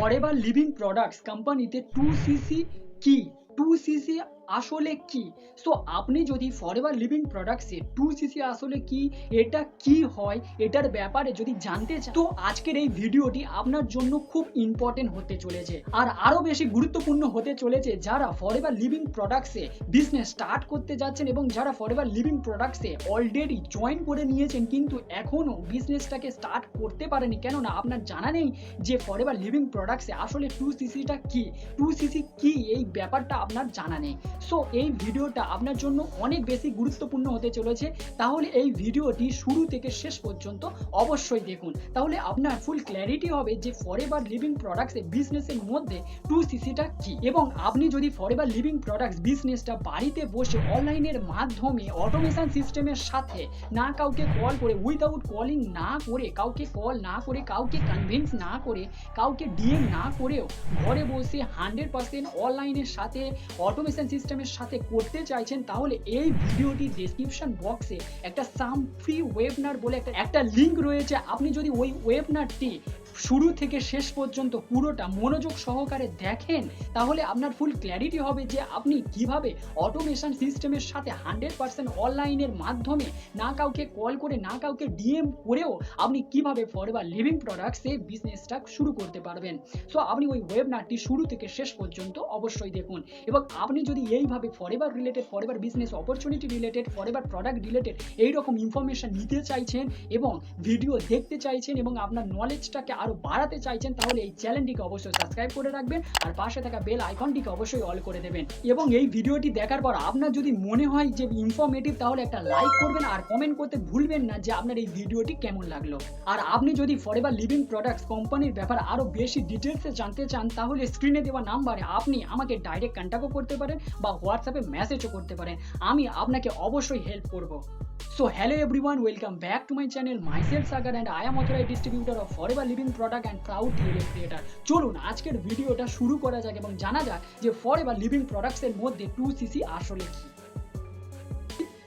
Forever living products কোম্পানিতে 2cc কি 2cc আসলে কি? সো আপনি যদি ফরএভার লিভিং প্রোডাক্টসে 2cc আসলে কি, এটা কি হয়, এটার ব্যাপারে যদি জানতে চান, তো আজকের এই ভিডিওটি আপনার জন্য খুব ইম্পর্টেন্ট হতে চলেছে। আর আরো বেশি গুরুত্বপূর্ণ হতে চলেছে যারা ফরএভার লিভিং প্রোডাক্টসে বিজনেস স্টার্ট করতে যাচ্ছেন এবং যারা ফরএভার লিভিং প্রোডাক্টসে অলরেডি জয়েন করে নিয়েছেন কিন্তু এখনো বিজনেসটাকে স্টার্ট করতে পারেনি, কেননা আপনার জানা নেই যে ফরএভার লিভিং প্রোডাক্টসে আসলে 2cc-টা কি, 2cc কি, এই ব্যাপারটা আপনার জানা নেই। সো এই ভিডিওটা আপনার জন্য অনেক বেশি গুরুত্বপূর্ণ হতে চলেছে। তাহলে এই ভিডিওটি শুরু থেকে শেষ পর্যন্ত অবশ্যই দেখুন, তাহলে আপনার ফুল ক্ল্যারিটি হবে যে ফরএভার লিভিং প্রোডাক্টসের বিজনেসের মধ্যে 2cc-টা কি। এবং আপনি যদি ফরএভার লিভিং প্রোডাক্টস বিজনেসটা বাড়িতে বসে অনলাইনের মাধ্যমে অটোমেশন সিস্টেমের সাথে, না কাউকে কল করে, উইদাউট কলিং না করে, কাউকে কল না করে, কাউকে কনভিন্স না করে, কাউকে ডিএম না করেও ঘরে বসে 100% অনলাইনের সাথে অটোমেশন সিস্টেমের সাথে করতে চাইছেন, তাহলে এই ভিডিওটি ডেসক্রিপশন বক্সে একটা সাম ফ্রি ওয়েবিনার বলে একটা লিঙ্ক রয়েছে। আপনি যদি ওই ওয়েবিনারটি শুরু থেকে শেষ পর্যন্ত পুরোটা মনোযোগ সহকারে দেখেন, তাহলে আপনার ফুল ক্ল্যারিটি হবে যে আপনি কিভাবে অটোমেশন সিস্টেমের সাথে 100% অনলাইনের মাধ্যমে, না কাউকে কল করে, না কাউকে ডিএম করেও আপনি কিভাবে ফরএভার লিভিং প্রোডাক্টসে বিজনেসটা শুরু করতে পারবেন। সো আপনি ওই ওয়েবিনারটি শুরু থেকে শেষ পর্যন্ত অবশ্যই দেখুন। এবং আপনি যদি এইভাবে forever related, forever business opportunity related, forever product related এইরকম ইনফরমেশন নিতে চাইছেন এবং ভিডিও দেখতে চাইছেন এবং আপনার নলেজটাকে আরো বাড়াতে চাইছেন, তাহলে এই চ্যানেলটিকে অবশ্যই সাবস্ক্রাইব করে রাখবেন আর পাশে থাকা বেল আইকনটিকে অবশ্যই অল করে দেবেন। এবং এই ভিডিওটি দেখার পর আপনার যদি মনে হয় যে ইনফরমেটিভ, তাহলে একটা লাইক করবেন আর কমেন্ট করতে ভুলবেন না যে আপনার এই ভিডিওটি কেমন লাগলো। আর আপনি যদি ফরএভার লিভিং প্রোডাক্টস কোম্পানির ব্যাপারে আরো বেশি ডিটেলসে জানতে চান, তাহলে স্ক্রিনে দেওয়া নাম্বারে আপনি আমাকে ডাইরেক্ট কন্ট্যাক্টও করতে পারেন বা হোয়াটসঅ্যাপে মেসেজও করতে পারেন, আমি আপনাকে অবশ্যই হেল্প করব। So hello everyone, welcome back to my channel. Myself Sagar and I am authorized distributor of Forever Living product and proud TLF creator. চলুন আজকের ভিডিওটা শুরু করা যাক এবং জানা যাক যে ফরএভার লিভিং প্রোডাক্টস এর মধ্যে 2cc আসলে কি।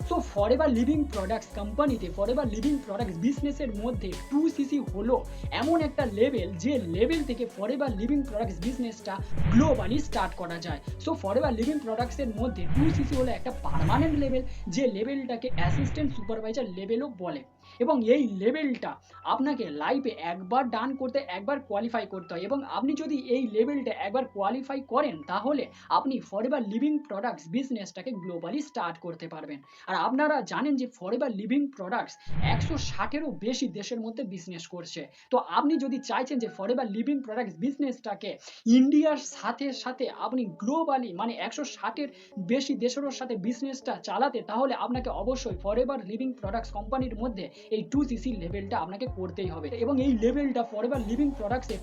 সো ফরএভার লিভিং প্রোডাক্টস কোম্পানিতে ফরএভার লিভিং প্রোডাক্টস বিজনেসের মধ্যে 2cc হলো এমন একটা লেভেল, যে লেভেল থেকে ফরএভার লিভিং প্রোডাক্টস বিজনেসটা গ্লোবালি স্টার্ট করা যায়। সো ফরএভার লিভিং প্রোডাক্টসের মধ্যে 2cc হলো একটা পার্মানেন্ট লেভেল, যে লেভেলটাকে অ্যাসিস্ট্যান্ট সুপারভাইজার লেভেলও বলে। এবং এই লেভেলটা আপনাকে লাইফে একবার ডান করতে, একবার কোয়ালিফাই করতে হয়। এবং আপনি যদি এই লেভেলটা একবার কোয়ালিফাই করেন, তাহলে আপনি ফরএভার লিভিং প্রোডাক্টস বিজনেসটাকে গ্লোবালি স্টার্ট করতে পারবেন। আর আপনারা জানেন যে ফরএভার লিভিং প্রোডাক্টস 160-এরও বেশি দেশের মধ্যে বিজনেস করছে। তো আপনি যদি চাইছেন যে ফরএভার লিভিং প্রোডাক্টস বিজনেসটাকে ইন্ডিয়ার সাথে সাথে আপনি গ্লোবালি, মানে 160-এর বেশি দেশেরও সাথে বিজনেসটা চালাতে, তাহলে আপনাকে অবশ্যই ফরএভার লিভিং প্রোডাক্টস কোম্পানির মধ্যে এই 2cc লেভেলটা আপনাকে করতেই হবে। এবং এই লেভেলটা ফরএভার লিভিং প্রোডাক্টসে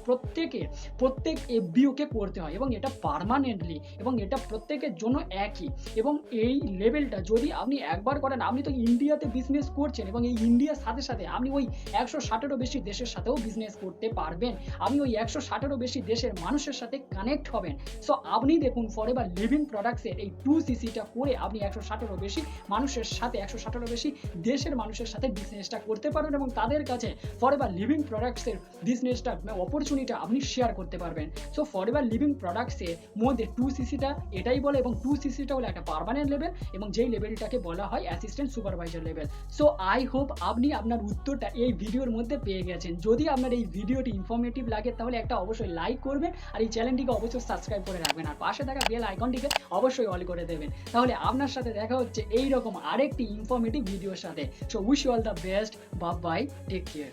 প্রত্যেক এফবিওকে করতে হয় এবং এটা পার্মানেন্টলি, এবং এটা প্রত্যেকের জন্য একই। এবং এই লেভেলটা যদি আপনি একবার করেন, আপনি তো ইন্ডিয়াতে বিজনেস করছেন এবং এই ইন্ডিয়ার সাথে সাথে আপনি ওই 160-এরও বেশি দেশের সাথেও বিজনেস করতে পারবেন। আপনি ওই 160-এরও বেশি দেশের মানুষের সাথে কানেক্ট হবেন। সো আপনি দেখুন ফরএভার লিভিং প্রোডাক্টসের এই 2cc-টা করে আপনি 160-এরও বেশি মানুষের সাথে, 160-এরও বেশি দেশের মানুষের সাথে বিজনেসটা করতে পারবেন এবং তাদের কাছে ফরএভার লিভিং প্রোডাক্টসের বিজনেসটা অপরচুনিটি আপনি শেয়ার করতে পারবেন। সো ফরএভার লিভিং প্রোডাক্টসের মধ্যে 2cc-টা এটাই বলে, এবং 2cc-টা হলো একটা পার্মানেন্ট লেভেল এবং যেই লেভেলটাকে বলা হয় assistant supervisor level. So I hope আপনি আপনার উত্তরটা এই ভিডিওর মধ্যে পেয়ে গেছেন। যদি আপনার এই ভিডিওটি ইনফরমেটিভ লাগে, তাহলে একটা অবশ্যই লাইক করবেন আর এই চ্যানেলটিকে অবশ্যই সাবস্ক্রাইব করে রাখবেন আর পাশে থাকা বেল আইকনটিকে অবশ্যই অল করে দেবেন। তাহলে আপনার সাথে দেখা হচ্ছে এইরকম আরেকটি ইনফরমেটিভ ভিডিওর সাথে। So wish you all the best, bye bye, take care.